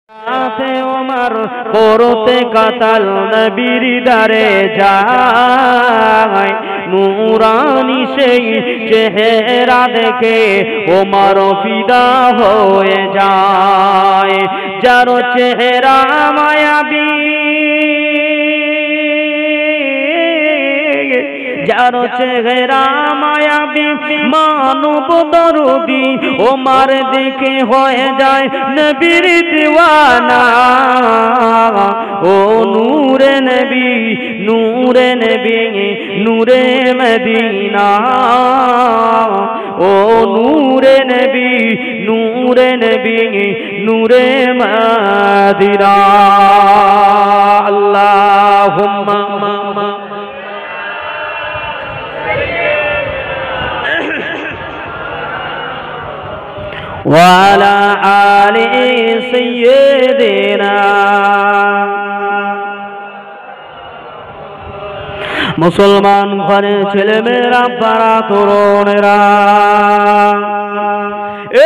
ওমর করতে কাতাল নবীর দারে যায়, নূরানি সেই চেহারা দেখে ওমর ফিদা হয়ে যায়। যার চেহারা মায়াবী, যার চেহারা মায়াবী মানব দরদি, ওমর দেখে হয়ে যায় নবীর দিওয়ানা। ও নূরে নবী, নূরে নবী, নূরে মদিনা। ও নূরে নবী, নূরে নবী, নূরে মদিনা। আল্লাহুম্মা وعلى آل سيدنا। মুসলমান ঘরে ছেলেমেয়েরা, পাড়া তরুণেরা,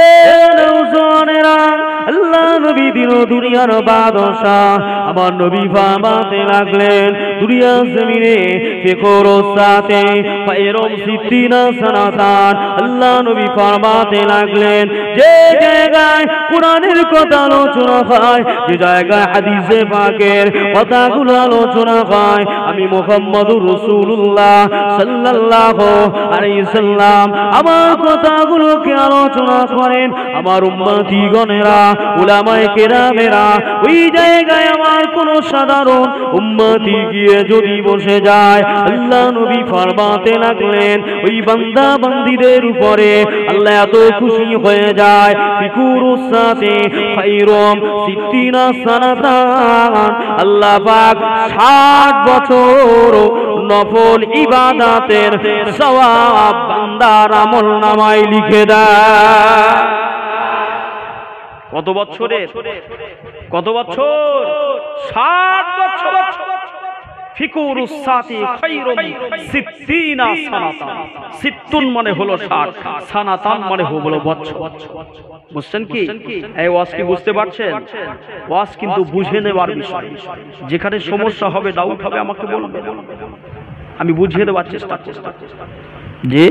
এ নৌজনেরা, আল্লাহ নবী দিন দুনিয়ার বাদশাহ আমার নবী ফামাতে লাগলেন দুনিয়া জমিনে ফিকর সাথে ফায়রম সিদ্দিনা সানাতান। আল্লাহ নবী ফামাতে লাগলেন যে জায়গায় কোরআনের কথা আলোচনা হয়, যে জায়গায় হাদিসে পাকের কথাগুলো আলোচনা হয়, আমি মুহাম্মদুর রাসূলুল্লাহ সাল্লাল্লাহু আলাইহি সাল্লাম আমার কথাগুলোকে আলোচনা করেন। আমার উম্মতিগণেরা, উলামায়ে কেরামেরা, ওই জায়গায় আমার কোন সাধারণ উম্মতি গিয়ে যদি বসে যায়, আল্লাহ নবী ফরমাতে লাগলেন ওই বান্দা বান্দীদের উপরে আল্লাহ এত খুশি হয়ে যায়, ফিকুরুস সাথে খায়রুম সিদ্দিনা সানাতান। আল্লাহ পাক 60 বছর নফল ইবাদতের সওয়াব বান্দার আমলনামায় লিখে দেয়। কত বছরে? কত বছর? 60 বছর। ফিকুরুস সাথে খায়রুম সিদ্দিনা সানাতান। সিত্তুন মানে হলো 60, সানাতান মানে হলো বছর। বুঝছেন কি? এই ওয়াজ কি বুঝতে পারছেন? ওয়াজ কিন্তু বুঝে নেওয়ার বিষয়। যেখানে সমস্যা হবে, ডাউট হবে, আমাকে বলবেন, আমি বুঝিয়ে দেওয়ার চেষ্টা করব। যে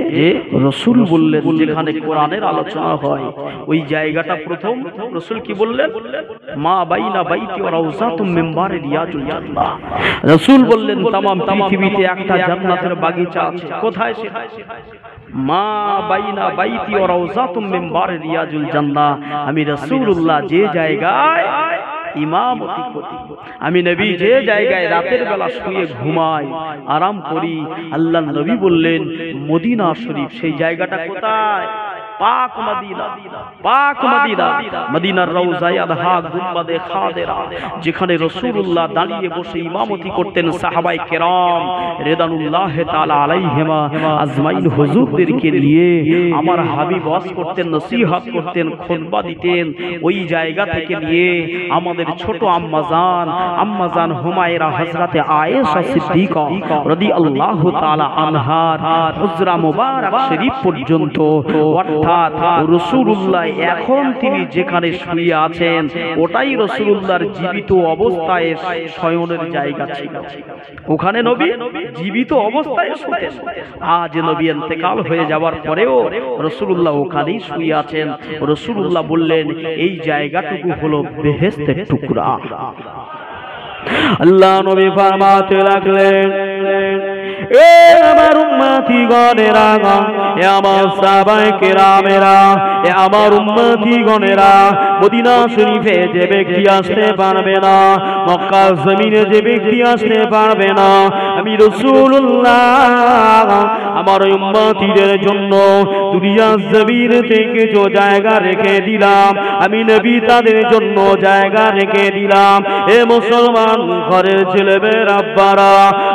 রাসূল বললেন যেখানে কোরআনের আলোচনা হয় ওই জায়গাটা প্রথম রাসূল কি বললেন? মা বাইনা বাইতি ওয়া রাউযাতুম মিন রিয়াজুল জান্নাহ। রাসূল বললেন तमाम পৃথিবীতে একটা জান্নাতের বাগিচা আছে। কোথায় সেটা? মা বাইনা বাইতি ওয়া রাউযাতুম মিন রিয়াজুল জান্নাহ। আমি রাসূলুল্লাহ যে জায়গায় ইমামতি করি, আমি নবী যে জায়গায় রাতের বেলা শুয়ে ঘুমাই, আরাম করি, আল্লাহ নবী বললেন মদিনা শরীফ। সেই জায়গাটা কোথায়? পাক মদিনা, পাক মদিনা, মদিনার রওজায়ে আদহা গুম্বাদে খাদেরা, যেখানে রাসূলুল্লাহ দাঁড়িয়ে বসে ইমামতি করতেন। সাহাবায়ে কেরাম রিদওয়ানুল্লাহ তাআলা আলাইহিমা আজমাইন হুজুরদেরকে নিয়ে আমার হাবিব ওয়াজ করতেন, নসিহত করতেন, খুতবা দিতেন। ওই জায়গা থেকে নিয়ে আমাদের ছোট আম্মাজান হুমায়রা হযরতে আয়েশা সিদ্দিকা রাদিয়াল্লাহু তাআলা আনহার হুজরা মুবারক শরীফ পর্যন্ত, অর্থাৎ রাসূলুল্লাহ এখন তিনি যেখানে শুয়ে আছেন ওটাই রাসূলুল্লাহর জীবিত অবস্থায় শয়নের জায়গা ছিল। ওখানে নবী জীবিত অবস্থায় শুতেন। আজ নবী ইন্তেকাল হয়ে যাওয়ার পরেও রাসূলুল্লাহ ওখানেই শুয়ে আছেন। রাসূলুল্লাহ বললেন এই জায়গাটুকু হলো বেহেশতের টুকরা। আল্লাহ নবী ফরমাতে লাগলেন এ আমার উম্মতিগণেরা, এ আমার সাহাবায়ে কেরামেরা, এ আমার উম্মতিগণেরা, মদিনা শরীফে যে ব্যক্তি আসতে পারবে না, মক্কা জমিনে যে ব্যক্তি আসতে পারবে না, আমি রাসূলুল্লাহ আমার উম্মতিদের জন্য দুনিয়া জমিন থেকে যে জায়গা রেখে দিলাম, আমি নবী তাদের জন্য জায়গা রেখে দিলাম। এ মুসলমান ঘরের ছেলেমেয়েরা, আব্বারা,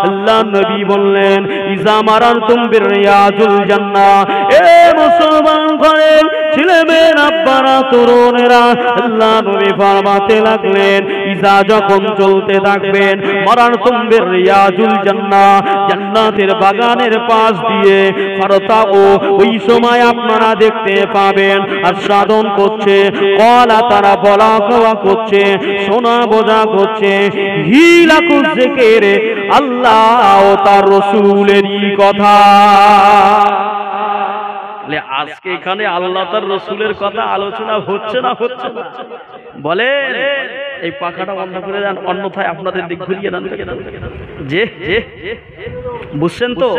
আল্লাহ নবী বললেন ইজা মারারতুম বিরিয়াজুল জান্নাহ, এ মুসলমান ঘরের ছেলেমেয়েরা, আব্বারা, তরুণেরা, আল্লাহ নবী ফরমাতে লাগলেন ইজা যখন চলতে থাকবেন মারারতুম বিরিয়াজুল জান্নাহ, জান্নাতের বাগানের পাশ দিয়ে ফারতাউ, ওই সময় আপনারা দেখতে পাবেন আর সাধন করছে, কলা তারা বলা খাওয়া করছে, শোনা বোঝা করছে, হিলাকু জিকির, আল্লাহ ও তার রাসূলেরই কথা। আজকে এখানে আল্লাহ তার রাসূলের কথা আলোচনা হচ্ছে না বলে এই পাখাটা বন্ধ করে দেন, অন্যথায় আপনাদের দিক ঘুরিয়ে দেন। যে বুঝছেন তো,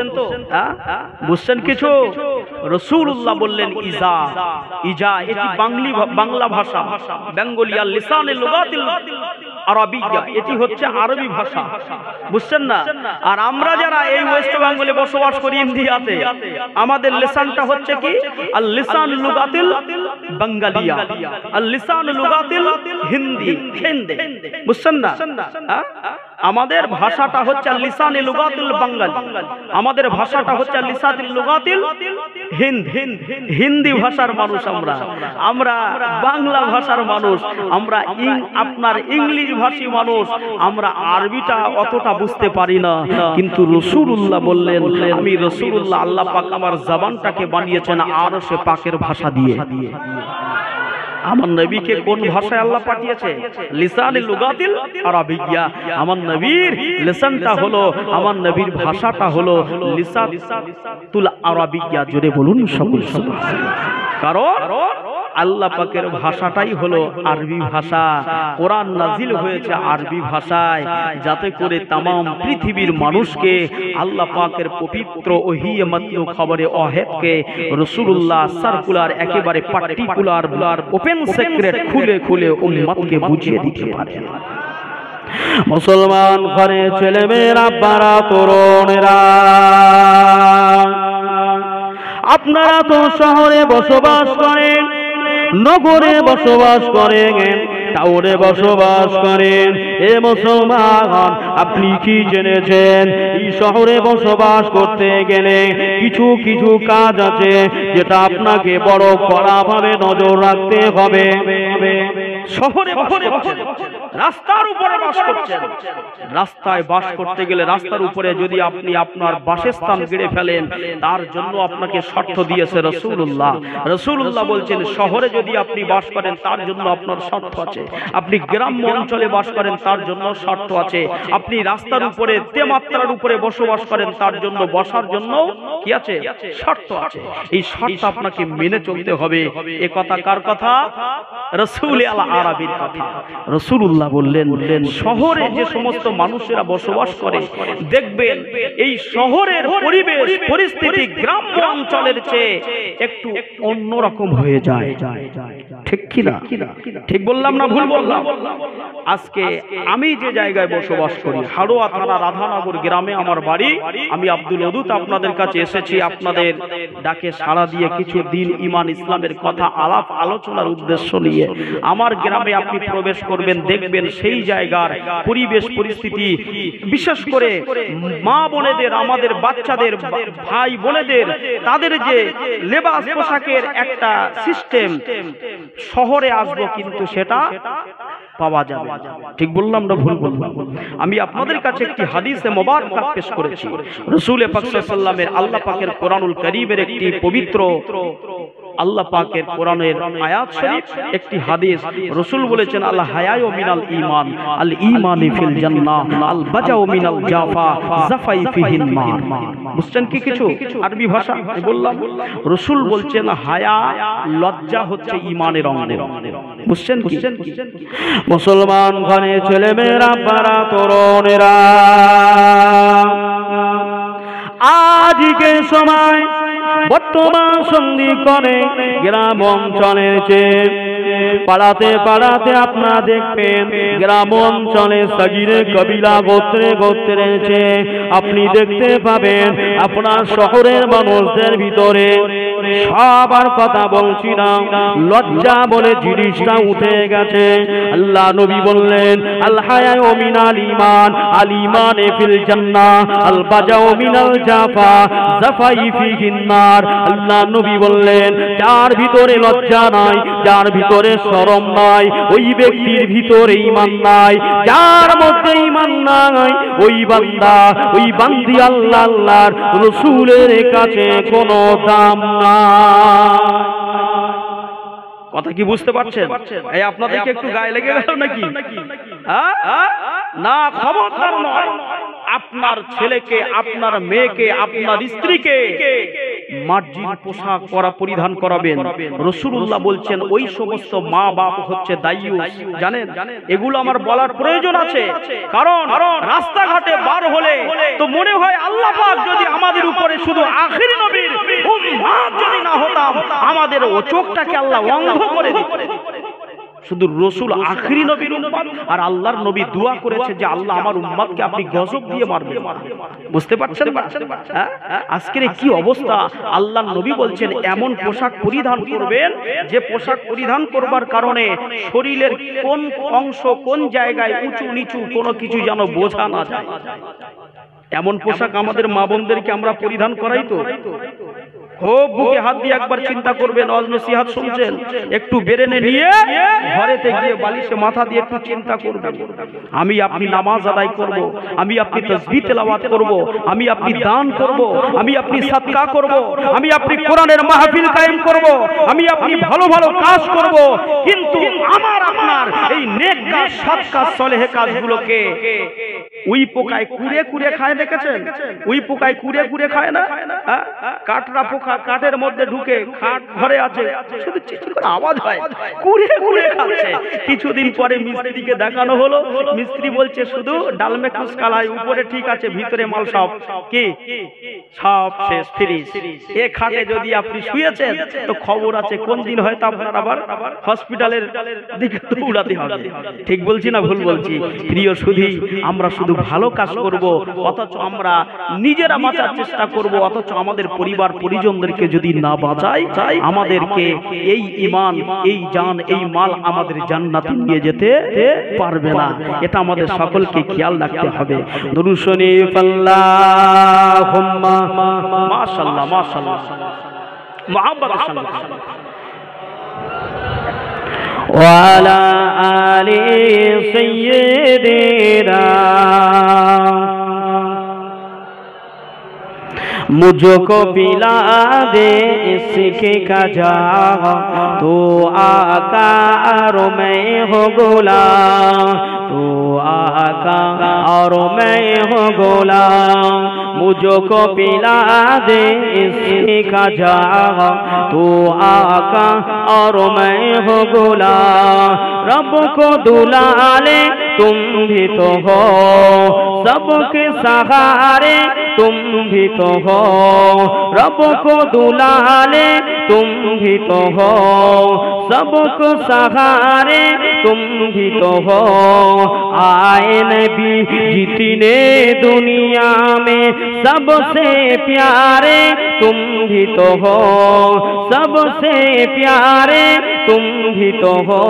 বুঝছেন কিছু? রাসূলুল্লাহ বললেন ইজা, ইজা এটি বাংলা ভাষা, বেঙ্গলিয়া লিসানে লুগাতিল আরবিয়া, এটি হচ্ছে আরবি ভাষা, বুঝছেন না? আর আমরা যারা এই ওয়েস্ট বেঙ্গলে বসবাস করি ইন্ডিয়াতে, আমাদের লিসানটা হচ্ছে কি আল লিসান লুগাতিল বাঙ্গালিয়া, আল লিসান লুগাতিল হিন্দি, বুঝছেন না? আমাদের ভাষাটা হচ্ছে লিসানে লুগাতুল বাঙ্গালি, আমাদের ভাষাটা হচ্ছে লিসানুল লুগাতিল হিন্দি ভাষার মানুষ। আমরা বাংলা ভাষার মানুষ, আমরা আপনার ইংলিশ ভাষী মানুষ, আমরা আরবিটা অতটা বুঝতে পারি না। কিন্তু রাসূলুল্লাহ বললেন আমি রাসূলুল্লাহ, আল্লাহ পাক আমার জবানটাকে বানিয়েছেন আরশে পাকের ভাষা দিয়ে। আমার নবীকে কোন ভাষায় আল্লাহ পাঠিয়েছে? লিসানে লুগাতিল আরবিয়া। আমার নবীর লিসানটা হলো, আমার নবীর ভাষাটা হলো লিসাতুল আরবিয়া। জোরে বলুন সকল সুবহানাল্লাহ। কারণ আল্লাহ পাকের ভাষাটাই হলো আরবি ভাষা, কোরআন নাজিল হয়েছে আরবি ভাষায়, যাতে করে তাম পৃথিবীর মানুষকে আল্লাহ পাকের পবিত্র ওহী মাতলু খবরে অহেদকে রাসূলুল্লাহ সার্কুলার, একেবারে পার্টিকুলার ওপেন সিক্রেট খুলে খুলে উম্মতকে বুঝিয়ে দিতে পারে। মুসলমান ঘরে ছেলেমেয়েরা, আব্বারা, তরুণেরা, আপনারা তো শহরে বসবাস করেন, নগরে বসবাস করেন, টাউনে বসবাস করেন। এ মুসলমান, আপনি কি জেনেছেন এই শহরে বসবাস করতে গেলে কিছু কিছু কাজ আছে যেটা আপনাকে বড় কড়াভাবে নজর রাখতে হবে। শহরে রাস্তার উপরে বাস করছেন, রাস্তায় বাস করতে গেলে রাস্তার উপরে যদি আপনি আপনার বাসস্থান গড়ে ফেলেন, তার জন্য আপনাকে শর্ত দিয়েছে রাসূলুল্লাহ। রাসূলুল্লাহ বলছেন শহরে যদি আপনি বাস করেন তার জন্য আপনার শর্ত আছে, আপনি গ্রাম্য অঞ্চলে বাস করেন তার জন্য শর্ত আছে, আপনি রাস্তার উপরে তেমাত্রার উপরে বসবাস করেন তার জন্য বসার জন্য কি আছে? শর্ত আছে। এই শর্ত আপনাকে মেনে চলতে হবে। এ কথা কার কথা? রাসূল আরবির কথা। রাসূলুল্লাহ বললেন শহরে যে সমস্ত মানুষেরা বসবাস করে, দেখবেন এই শহরের পরিবেশ পরিস্থিতি গ্রাম্য অঞ্চলের চেয়ে একটু অন্যরকম হয়ে যায়। ঠিক কি না? ঠিক বললাম না ভুল বললাম? আজকে আমি যে জায়গায় বসবাস করি, হাড়োয়া থানা রাধানগর গ্রামে আমার বাড়ি। আমি আব্দুল ওদুদ আপনাদের কাছে এসেছি আপনাদের ডাকে সাড়া দিয়ে কিছু দিন ইমান ইসলামের কথা আলাপ আলোচনার উদ্দেশ্য নিয়ে। আমার গ্রামে আপনি প্রবেশ করবেন, দেখবেন সেই জায়গার পরিবেশ পরিস্থিতি, বিশেষ করে মা বোনেদের, আমাদের বাচ্চাদের, ভাই বোনেদের, তাদের যে লেবাস পোশাকের একটা সিস্টেম, শহরে আসবো কিন্তু সেটা পাওয়া যাবে। ঠিক বললাম না ভুল বললাম? আমি আপনাদের কাছে একটি হাদিসে মোবারক পেশ করেছি। রাসূল পাক সাল্লাল্লাহু আলাইহি ওয়াসাল্লামের আল্লাহ পাকের কোরআনুল কারীমের একটি পবিত্র আল্লাহ পাকের কোরআনের আয়াত শরীফ, একটি হাদিস। রাসূল বলেছেন আল হায়াউ মিনাল ঈমান, আল ঈমানি ফিল জান্নাহ, আল বাজাউ মিনাল জাফা, জাফাই ফিহিল মা। বুঝছেন কি কিছু আরবি ভাষা? বললাম রাসূল বলছেন হায়া, লজ্জা হচ্ছে ঈমানের অঙ্গ। বুঝছেন কি? মুসলমান ঘরে ছেলেমেয়েরা, আব্বারা, তরুণেরা, আজকের সময় বর্তমান সন্ধিক্ষণে গ্রাম অঞ্চলের চেয়ে পাড়াতে পাড়াতে আপনারা দেখবেন গ্রাম অঞ্চলে সগীরে কবিলা গোত্রে গোত্রে আপনি দেখতে পাবেন আপনার শহরের মানুষদের ভিতরে সবার কথা বলছি না, লজ্জা বলে জিনিসটা উঠে গেছে। আল্লাহ নবী বললেন আল হায়াউ মিনাল ঈমান, আল ঈমান ফিল জান্নাহ, আল বাজাউ মিনাল জাফা, জাফাই ফিহিন নার। আল্লাহ নবী বললেন যার ভিতরে লজ্জা নাই, যার ভিতরে শরম নাই, ওই ব্যক্তির ভিতরে ঈমান নাই। যার মধ্যে ঈমান নাই ওই বান্দা, ওই বান্দি আল্লাহর রাসূলের কাছে কোনো দাম নাই। কথা কি বুঝতে পারছেন? এই আপনাদেরকে একটু গায়ে লেগে গেল নাকি? না, খবরদার নয়। আপনার ছেলেকে, আপনার মেয়েকে, আপনার স্ত্রীকে মার্জিন পোশাক পরিধান করাবেন। রাসূলুল্লাহ বলছেন ওই সমস্ত মা বাপ হচ্ছে দায়ুস। জানেন, এগুলো আমার বলার প্রয়োজন আছে, কারণ রাস্তাঘাটে বার হলে তো মনে হয় আল্লাহ পাক যদি আমাদের উপরে শুধু আখিরি নবীর উম্মত যদি না হতাম, আমাদের ও চোখটাকে আল্লাহ অন্ধ করে দিত। শুধু রসুল আখিরি নবীর উম্মত, আর আল্লাহর নবী দোয়া করেছে যে আল্লাহ আমার উম্মতকে আপনি গজব দিয়ে মারবেন। বুঝতে পারছেন? আজকের কি অবস্থা! আল্লাহর নবী বলছেন এমন পোশাক পরিধান করবেন যে পোশাক পরিধান করবার কারণে শরীরের কোন অংশ কোন জায়গায় উঁচু নিচু কোনো কিছু যেন বোঝা না যায়। এমন পোশাক আমাদের মা বোনদেরকে আমরা পরিধান করাই তো। খুব বুকে হাত দিয়ে একবার চিন্তা করবেন, ওয়াজ নসিহত শুনছেন, একটু বেরেনে নিয়ে ঘরেতে গিয়ে বালিশে মাথা দিয়ে একটু চিন্তা করবেন। আমি আপনি নামাজ আদায় করব, আমি আপনি তাসবিহ তেলাওয়াত করব, আমি আপনি দান করব, আমি আপনি সাদকা করব, আমি আপনি কোরআনের মাহফিল কায়েম করব, আমি আপনি ভালো ভালো কাজ করব। কিন্তু আমার আপনার এই নেক কাজ, সৎ কাজ, সলেহ কাজগুলোকে উই পোকায় কুড়ে কুড়ে খায়। দেখেছেন? উই পোকায় কুড়ে কুড়ে খায় না? কাটরা পোকা কাঠের মধ্যে ঢুকে খাট ঘরে আছে, শুধু চিচির করে আওয়াজ হয়, কুড়ে কুড়ে খাচ্ছে। কিছুদিন পরে মিস্ত্রিকে দেখানো হলো, মিস্ত্রি বলছে শুধু ডালমে কুসকালাই, উপরে ঠিক আছে, ভিতরে মাল সব কি সব শেষ, ফিনিশ। এ খাটে যদি আপনি শুয়েছেন তো খবর আছে কোন দিন হয়তো আপনার আবার হসপিটালের দিকে দৌড়াতে হবে। ঠিক বলছি না ভুল বলছি? প্রিয় সুধী, আমরা শুধু ভালো কাজ করব, অথচ আমরা নিজেরা বাঁচার চেষ্টা করব, অথচ আমাদের পরিবার পরিজনদেরকে যদি না বাঁচাই, আমাদেরকে এই ঈমান, এই জান, এই মাল আমাদের জান্নাতে নিয়ে যেতে পারবে না। এটা আমাদের সকলকে খেয়াল রাখতে হবে। দরুদ শরীফ আল্লাহুম্মা মাশাআল্লাহ মাশাআল্লাহ মুহাব্বতের সঙ্গে ওয়ালা আলি সাইয়্যিদিনা मुझको पिला दे इसके का जा, तो आका और मैं हो गुलाम, तो आका और मैं हो गुलाम। मुझको पिला दे इसके का जा, तो आका और मैं हो गुलाम। रब को दुला ले तुम भी तो हो, सबके सहारे तुम भी तो हो। रब को दुला ले तुम भी तो हो, सबको सहारे तुम भी तो हो। आए नबी जितने दुनिया में सबसे प्यारे तुम भी तो हो, सबसे प्यारे तुम भी तो हो।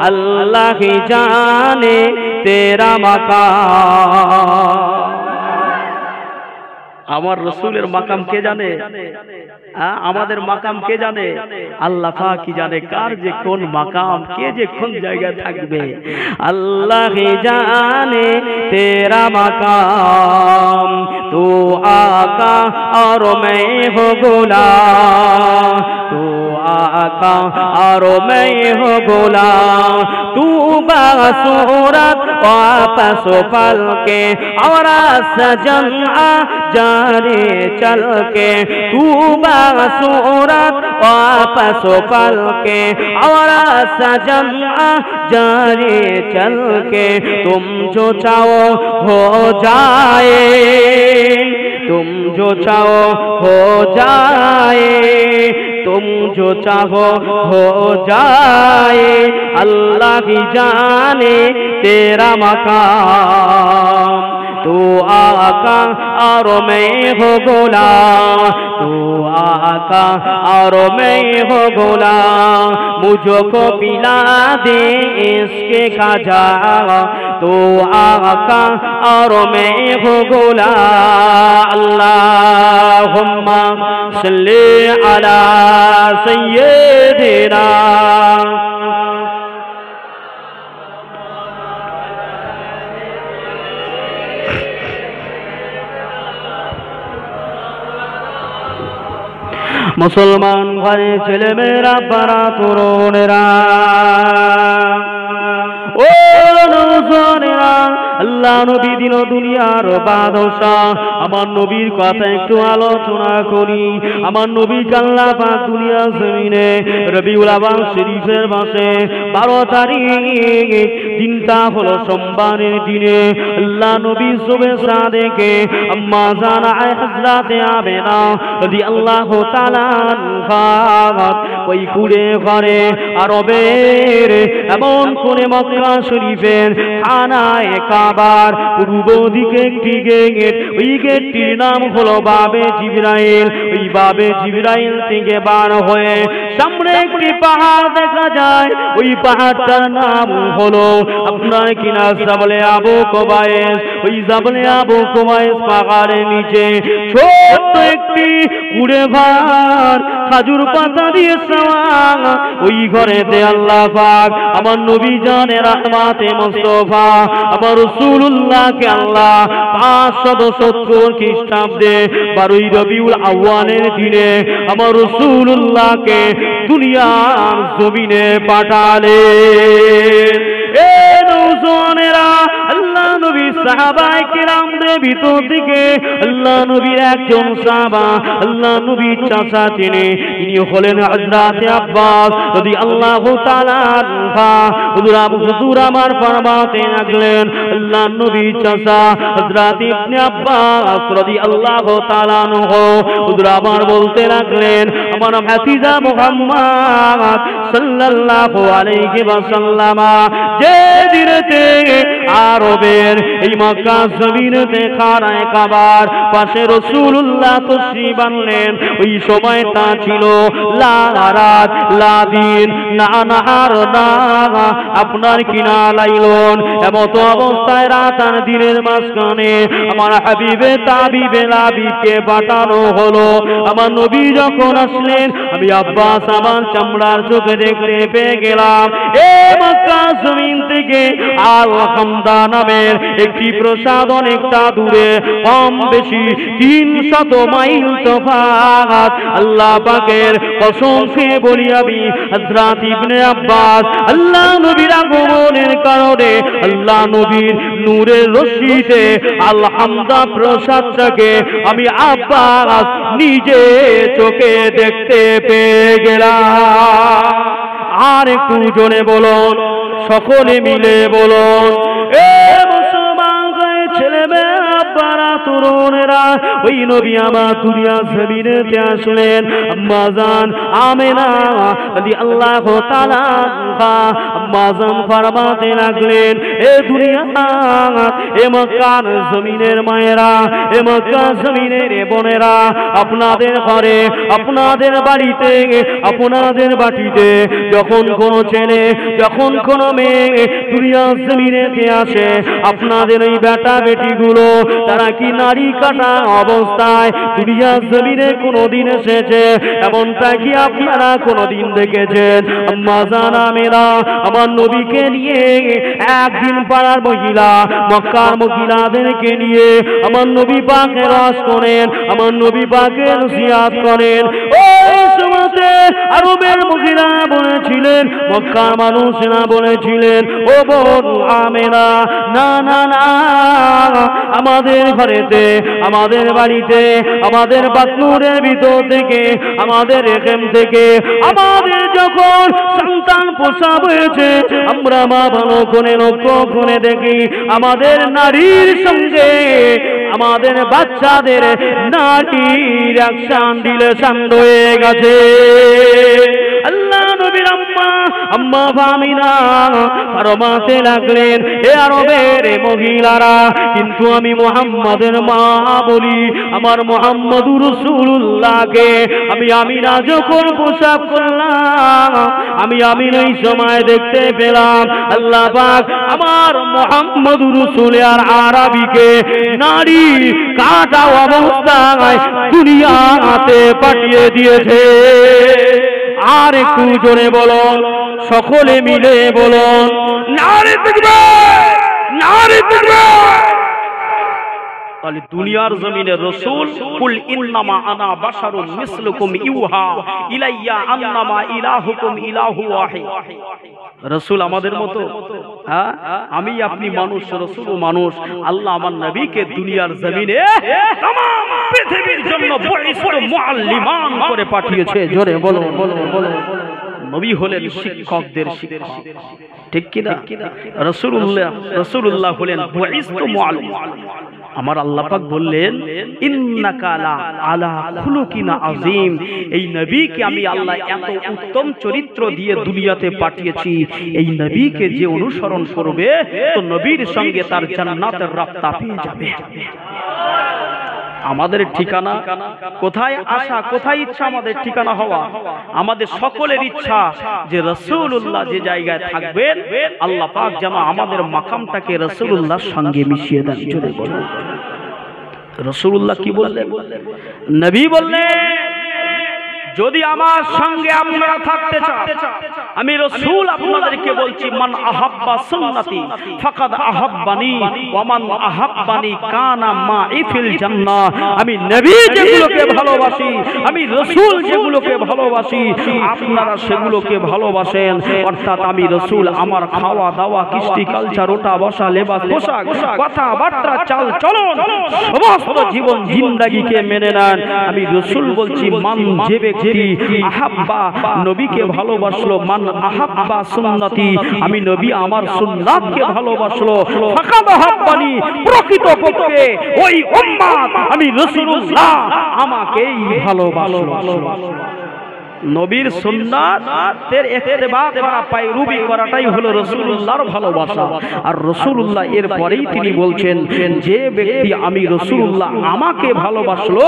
अल्लाह ही जाने तेरा मकाम। আমার রসুলের মাকাম কে জানে? আমাদের মাকাম কে জানে? আল্লাহ পাকই জানে কার যে কোন মাকাম, কে যে কোন জায়গায় থাকবে। আল্লাহ হি জানে তেরা মাকাম, তু আকা আর मैं हो गुलाम, तू आका और मैं हो गुलाम। तू बासूरत वापस पल के और सजन जाने चल के, तू बासूरत वापस पल के और सजन जाने चल के। तुम जो चाहो हो जाए, तुम जो चाहो हो जाए, तुम जो चाहो हो जाए, अल्लाह ही जाने तेरा मकाम। तू आका और मैं हो गुलाम, तू आका और मैं हो गुलाम, मुझको पिला दे इसके खाजा। तू आका और मैं हो गुलाम। अल्लाहुम्मा सल्ली अला सय्यिदिना। मुसलमान घरे चले मेरा बड़ा तरुणेरा, ओ नौजवानेरा, আল্লাহ নবী দিন দুনিয়ার বাদশাহ, আমার নবীর কথা একটু আলোচনা করি। আমার নবী আল্লাহ পাক দুনিয়া জমিনে রবিউল আউয়াল শরীফের মাসে 12 তারিখ, দিনটা হলো সোমবারের দিনে আল্লাহ নবী সুবহে সাদেকে আম্মা জানা হযরতে আমেনা রাদিয়াল্লাহু তাআলা আনহা ওই কুড়ে ঘরে আরবের এমন কোণে মক্কা শরীফের খানায়ে কাবার পূর্ব দিকে একটি গেট, ওই গেটটির নাম হলো বাবে জিবরাইল। ওই বাবে জিবরাইল থেকে বার হয়ে সামনে একটি পাহাড় দেখা যায়, ওই পাহাড়টার নাম হলো আপনার কিনা জাবলে আবু কুবাইস। ওই জাবলে আবু কুবাইস পাহাড়ের নিচে ছোট্ট একটি কুড়ে ঘর, খাজুর পাতা দিয়ে ছাওয়া। ওই ঘরেতে আল্লাহ পাক আমার নবী জানে রাহমাতে মুস্তাফা আমার রাসূলুল্লাহকে আল্লাহ 570 খ্রিস্টাব্দে 12 রবিউল আউয়ালের দিনে আমার রাসূলুল্লাহকে দুনিয়ার জমিনে পাঠালেন। এ নওজওয়ানেরা, আল্লাহ নবী সাহাবায়ে কিরামদের ভিতর থেকে আল্লাহ নবীর একজন সাহাবা, আল্লাহ নবীর চাচা তিনি হলেন হযরতে আব্বাস রাদিয়াল্লাহু তাআলা আনহু। হুজুর আমার ফরমাতে লাগলেন, আল্লাহ নবীর চাচা হযরত ইবনে আব্বাস রাদিয়াল্লাহু তাআলা আনহু হুজুর আমার বলতে লাগলেন, আমার ভাতিজা মুহাম্মদ সাল্লাল্লাহু আলাইহি ওয়াসাল্লাম যে দিনেতে আরবের এই মক্কা জমিনেতে খানায়ে কাবার পাশে রাসূলুল্লাহ তশরিফ আনলেন, ওই সময়টা ছিল লা রাত লা দিন, না নাহার না আপনার কিনা লাইলন। এমত অবস্থায় রাত আর দিনের মাঝখানে আমার হাবিবে তাবিবে লাবিকে পাঠানো হলো। আমার নবী যখন আসলেন আমি আব্বাস আমার চামড়ার চোখে দেখতে পেয়ে গেলাম এ মক্কা জমিন থেকে আল হামদা নামের একটি প্রসাদ অনেকটা দূরে, কম বেশি 300 মাইল তফাৎ। আল্লাহ পাকের কসম খেয়ে বলি আমি হযরত ইবনে আব্বাস আল্লাহ নবীর আগমনের কারণে আল্লাহ নবীর নূরের রশ্মিতে আল হামদা প্রসাদটাকে আমি আব্বাস নিজে চোখে দেখতে পেয়ে গেলাম। আর একটু জোরে বলুন, সকলে মিলে বলুন, এ মুসলমান ছেলে মেয়ে আব্বারা তরুণেরা, ওই নবী আমার দুনিয়া জমিনেতে আসলেন। আম্মা জান আমেনা রাদিয়াল্লাহু তাআলা আনহা আম্মা জান ফরমাতে লাগলেন, এ দুনিয়া এ মক্কার জমিনের মায়েরা, এ মক্কা জমিনের বোনেরা, আপনাদের ঘরে আপনাদের বাড়িতে আপনাদের বাটিতে যখন কোন ছেলে যখন কোন মেয়ে দুনিয়া জমিনেতে আসে, আপনাদের ওই বেটা বেটিগুলো তারা কি নারী কাটা অবস্থায় দুনিয়া জমিনে কোনদিন এসেছে? এমনটা কি আপনারা কোনদিন দেখেছেন? আম্মা জান আমেনা আমার নবীকে নিয়ে একদিন পাড়ার মহিলা মক্কার মহিলাদেরকে নিয়ে আমার নবী পাকের রস করেন, আমার নবী পাকের জিয়ারত করেন। ওই সময়তে আরবের মহিলা বলেছিলেন, মক্কার মানুষরা বলেছিলেন, ও বোন আমেনা, না না না, আমাদের ঘরেতে, আমাদের বাড়িতে, আমাদের বাথরুমের ভিতর থেকে, আমাদের এখান থেকে আমাদের যখন সন্তান প্রসব হয়েছে, আমরা মা ভালো করে লক্ষ্য করে দেখি আমাদের নারীর সঙ্গে আমাদের বাচ্চাদের নারীর অ্যাকশন রিলেশন হয়ে গেছে। আল্লাহ নবীর আম্মা আমিনা ফরমাতে লাগলেন, এ আরবের মহিলারা, কিন্তু আমি মুহাম্মাদের মা বলি, আমার মুহাম্মদুর রাসূলুল্লাহকে আমি আমিনা যখন প্রসব করলাম, আমি আমিনাই সময় দেখতে পেলাম আল্লাহ পাক আমার মুহাম্মদুর রাসূল আর আরবিকে নারী কাটা অবস্থায় দুনিয়াতে পাঠিয়ে দিয়েছে। আর একটু জোরে বলুন, সকলে মিলে বলুন, নারী তাকবীর, নারী তাকবীর। তাহলে দুনিয়ার জমিনে রাসূল কুল ইন্নামা আনা বাশারুম মিসলুকুম ইউহা ইলাইয়া আন্নামা ইলাহুকুম ইলাহু ওয়াহিদ। রাসূল আমাদের মতো, হ্যাঁ, আমি আপনি মানুষ, রাসূলও মানুষ। আল্লাহ আমার নবীকে দুনিয়ার জমিনে तमाम পৃথিবীর জন্য বড় মুআল্লিমান করে পাঠিয়েছে। জোরে বলো বলো বলো। নবী হলেন শিক্ষকদের শিক্ষক, ঠিক কি না? রাসূলুল্লাহ হলেন বুইসতু মুআল্লিম। আমার আল্লাহ পাক বললেন, ইন্নাকা আলা খুলুকিন আযীম, এই নবীকে আমি আল্লাহ এত উত্তম চরিত্র দিয়ে দুনিয়াতে পাঠিয়েছি, এই নবীকে যে অনুসরণ করবে তো নবীর সঙ্গে তার জান্নাতের রাস্তা পেয়ে যাবে। আমাদের ঠিকানা কোথায়? আশা কোথায়? ইচ্ছা আমাদের ঠিকানা হওয়া। আমাদের সকলের ইচ্ছা যে রাসূলুল্লাহ যে জায়গায় থাকবেন, আল্লাহ পাক যেন আমাদের মাকামটাকে রাসূলুল্লাহর সঙ্গে মিশিয়ে দেন। জোরে বলুন। রাসূলুল্লাহ কি বললেন? নবী বললেন, যদি আমার সঙ্গে আপনারা থাকতে চান, আমি রাসূল আপনাদেরকে বলছি, মান আহাব্বা সুন্নতি ফাকাদ আহাব্বানি ওয়া মান আহাব্বানি কানা মাই ফিল জান্নাহ। আমি নবী যেগুলোকে ভালোবাসি, আমি রাসূল যেগুলোকে ভালোবাসি, আপনারা সেগুলোকে ভালোবাসেন। অর্থাৎ আমি রাসূল আমার খাওয়া দাওয়া, কৃষ্টি কালচার, ওটা বসা, লেবাস, পোশাক, কথাবার্তা, চাল চলন, সমস্ত জীবন জিন্দেগিকে মেনে নেন। আমি রাসূল বলছি, মান যে ব্যক্তি আহাব্বা নবীকে ভালোবাসলো, মান আহাব্বা সুন্নতি, আমি নবী আমার সুন্নাতকে ভালোবাসলো, ফাকাদ আহাব্বানি, প্রকৃতপক্ষে ওই উম্মত আমি রাসূলুল্লাহ আমাকেই ভালোবাসলো। নবীর সুন্নাতের ইত্তেবা করা, পায়রুবি করাটাই হলো রাসূলুল্লাহর ভালোবাসা। আর রাসূলুল্লাহ এর পরেই তিনি বলছেন, যে ব্যক্তি আমি রাসূলুল্লাহ আমাকে ভালোবাসলো,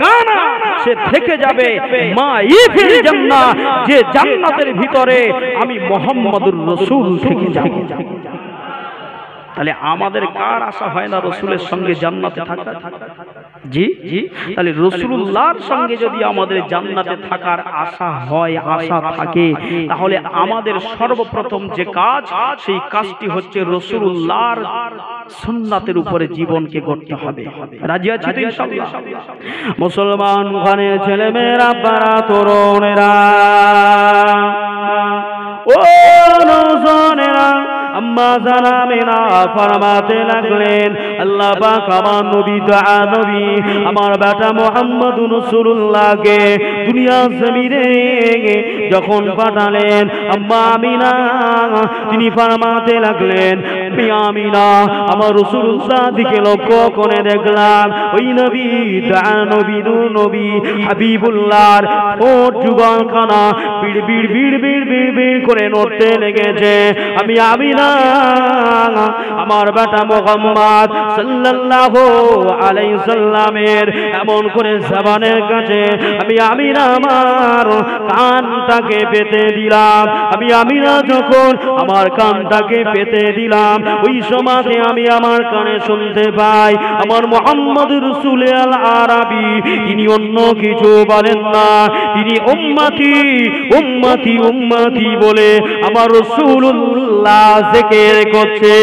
কানা সে থেকে যাবে মাই ফিল জান্নাহ, যে জান্নাতের ভিতরে আমি মুহাম্মদুর রাসূল থেকে যাব। তাহলে আমাদের কার আশা হয় না রাসূলের সঙ্গে জান্নাতে থাকা? জি জি। তাহলে রাসূলুল্লাহর সঙ্গে যদি আমাদের জান্নাতে থাকার আশা হয়, আশা থাকে, তাহলে আমাদের সর্বপ্রথম যে কাজ, সেই কাজটি হচ্ছে রাসূলুল্লাহর সুন্নাতের উপরে জীবনকে গড়তে হবে। রাজি আছি তো ইনশাআল্লাহ? মুসলমান ঘরের ছেলেমেয়েরা, বাড়া তরুণেরা, ও নওজওয়ানেরা, আম্মা জানামেনা ফরমাতে লাগলেন, আল্লাহ পাক আমার নবী, দোয়া নবী, আমার বেটা মুহাম্মদুর রাসূলুল্লাহকে দুনিয়া জমিনে যখন পাঠালেন, আম্মা আমিনা তিনি ফরমাতে লাগলেন, আমি আমিনা আমার রাসূলুল্লাহ দিকে লক্ষ্য করে দেখলাম, ওই নবী, দোয়া নবী, নূর নবী, হাবিবুল্লাহর ঠোঁট যুগলখানা বিড় বিড় বিড় বিড় বিড় বিড় করে নড়তে লেগেছে। আমি আমিনা আমার বেটা মুহাম্মদ সাল্লাল্লাহু আলাইহি সাল্লামের এমন করে জবানের কাছে আমি আমিনা আমার কানটাকে পেতে দিলাম। আমি আমিনা যখন আমার কানটাকে পেতে দিলাম, ওই সময় আমি আমার কানে শুনতে পাই আমার মুহাম্মদুর রাসূল আল আরবি তিনি অন্য কিছু বলেন না, তিনি উম্মতি উম্মতি উম্মতি বলে আমার রাসূলুল্লাহ জিকির করছে।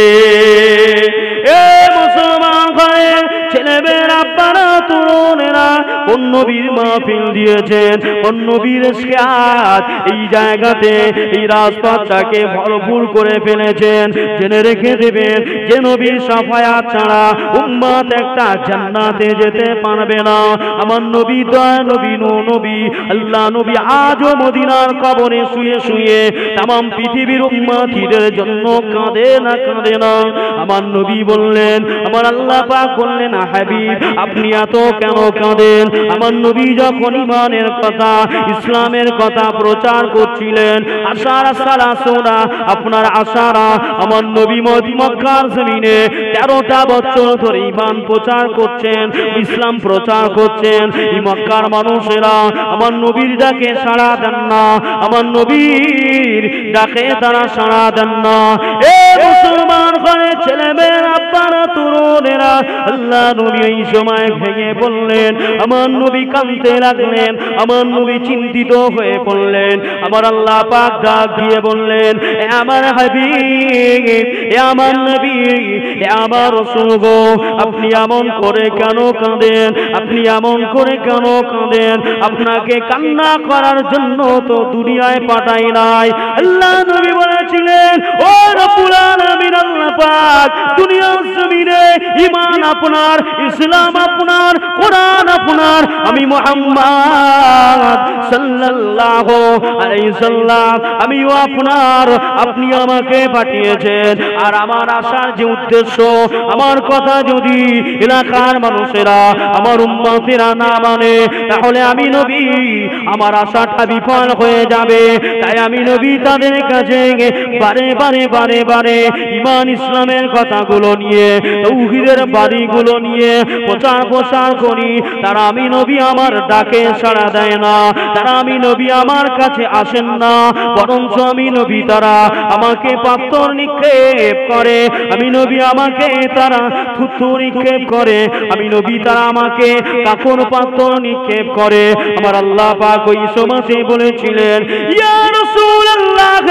এ মুসলমান ঘরের ছেলেমেয়েরা, বাড়া তরুণেরা, কোন নবীর মাহফিল দিয়েছেন, কোন নবীর ইশকাত এই জায়গাতে এই রাজপথটাকে ভরপুর করে ফেলেছেন। জেনে রেখে দেবেন যে নবীর শাফায়াত ছাড়া উম্মত একটা জান্নাতে যেতে পারবে না। আমার নবী দয়া নবী নবী আল্লাহ নবী আজও মদিনার কবরে শুয়ে শুয়ে তামাম পৃথিবীর উম্মতিদের জন্য কাঁদে না কাঁদে না। আমার নবী বললেন, আমার আল্লাহ পাক বললেন, হাবিব আপনি এত কেন কাঁদেন? আমার নবী যখন ঈমানের কথা ইসলামের কথা প্রচার করছিলেন, আশারা সালাসুনা আপনার আশারা আমার নবী মক্কার জমিনে 13টা বছর ধরে ঈমান প্রচার করছেন, ইসলাম প্রচার করছেন। এই মক্কার মানুষেরা আমার নবীর ডাকে সাড়া দেন না, আমার নবীর ডাকে তারা সাড়া দেন না। এ মুসলমান ঘরে ছেলে মেয়ের আব্বারা তরুণেরা, আল্লাহ নবী এই সময় ভেঙে বললেন, আমার নবী কাঁদতে লাগলেন, আমার নবী চিন্তিত হয়ে পড়লেন। আমার আল্লাহ পাক ডাক দিয়ে বললেন, এ আমার হাবিব, এ আমার নবী, এ আমার রাসূল গো, আপনি এমন করে কেন কাঁদেন? আপনি এমন করে কেন কাঁদেন? আপনাকে কান্না করার জন্য তো দুনিয়ায় পাঠাই নাই। আল্লাহ নবী বলেছিলেন, ও রব্বুল আলামিন আল্লাহ পাক দুনিয়ার জমিনে ঈমান আপনার, ইসলাম আপনার, কোরআন আপনার, আমি মুহাম্মদ সাল্লাল্লাহু আলাইহি সাল্লাম আমিও আপনার, আপনি আমাকে পাঠিয়েছেন। আর আমার আসার যে উদ্দেশ্য, আমার কথা যদি এলাকার মানুষেরা আমার উম্মতেরা না মানে, তাহলে আমি নবী আমার আশাটা বিফল হয়ে যাবে। তাই আমি নবী তাদের কাছে বারে বারে বারে বারে ঈমান ইসলামের কথাগুলো নিয়ে, তাওহীদের বাণীগুলো নিয়ে প্রচার করি। তারা আমি নবী আমার ডাকে সাড়া দেয় না, তারা আমি নবী আমার কাছে আসেন না, বরঞ্চ আমি নবী তারা আমাকে পাথর নিক্ষেপ করে, আমি নবী আমাকে তারা থুতু নিক্ষেপ করে, আমি নবী তারা আমাকে কাফন পাথর নিক্ষেপ করে। আমার আল্লাহ পাক ওই সময়তে বলেছিলেন, ইয়া রাসূলুল্লাহ,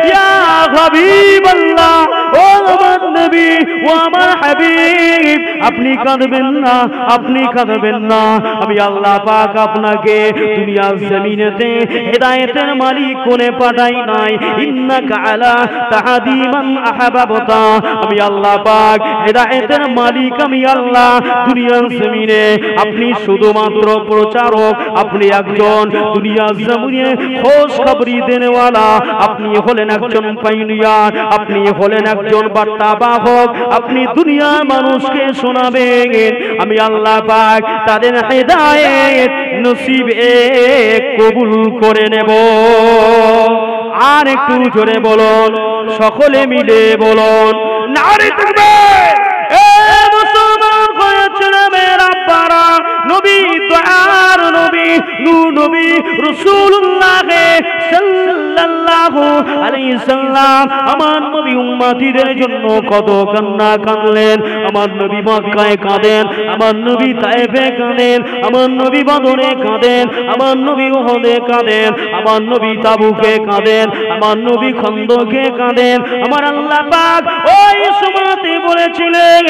ইয়া হাবিবাল্লাহ, ও আমার নবী, ও আমার হাবিব, আপনি কাঁদবেন না, আপনি কাঁদবেন না। আমি আল্লাহ পাক আপনাকে দুনিয়ার জমিনেতে হেদায়েতের মালিক করে পাঠাই নাই। ইন্নাকা আলা তাহাদি মান আহাবাবতা, আমি আল্লাহ পাক হেদায়েতের মালিক, আমি আল্লাহ দুনিয়ার জমিনে আপনি শুধুমাত্র প্রচারক, আপনি একজন দুনিয়ার জমিনে খোঁজ খবরি দেনেওয়ালা, আপনি হলেন একজন পাইনিয়ার, আপনি হলেন একজন বার্তাবাহক, আপনি দুনিয়ার মানুষকে শোনাবেন। আমি আল্লাহ পাক তাদের হেদায়েত নসিবে কবুল করে নেব। আর একটু জোরে বলুন, সকলে মিলে বলুন, নারে তাকবীর। এ মুসলমান হয়েছেন মেরা পারা, নবী দয়ার নবী নবী রাসূলুল্লাহ সাল্লাল্লাহু আলাইহি সাল্লাম আমার নবী উম্মতিদের জন্য কত কান্না কাঁদলেন। আমার নবী মক্কায় কাঁদেন, আমার নবী তায়েফে কাঁদেন, আমার নবী বদরে কাঁদেন, আমার নবী উহুদে কাঁদেন, আমার নবী তাবুকে কাঁদেন, আমার নবী খন্দকে কাঁদেন। আমার আল্লাহ পাক ওই সময়তে বলেছিলেন,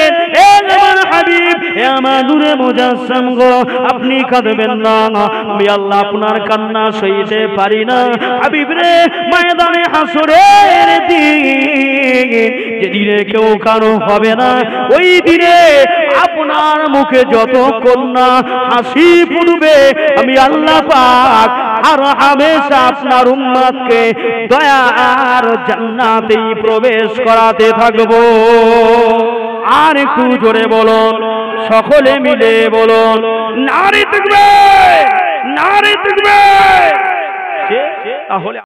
এ আমার হাবিব, এ আমার নূরে মুজাসসাম গো, আপনি কাঁদবেন না, আমি আল্লাহ আপনার কান্না সইতে পারি না। হাবিব রে, ময়দানে হাসরের দিন, যেদিনে কেউ কারো হবে না, ওই দিনে আপনার মুখে যত কন্যা হাসি ফুটবে, আমি আল্লাহ পাক আর হামেশা আপনার উম্মতকে দয়া আর জান্নাতেই প্রবেশ করাতে থাকবো। আর একটু জোরে বলুন, সকলে মিলে বলুন, নারে তাকবীর, নারে তাকবীর। তাহলে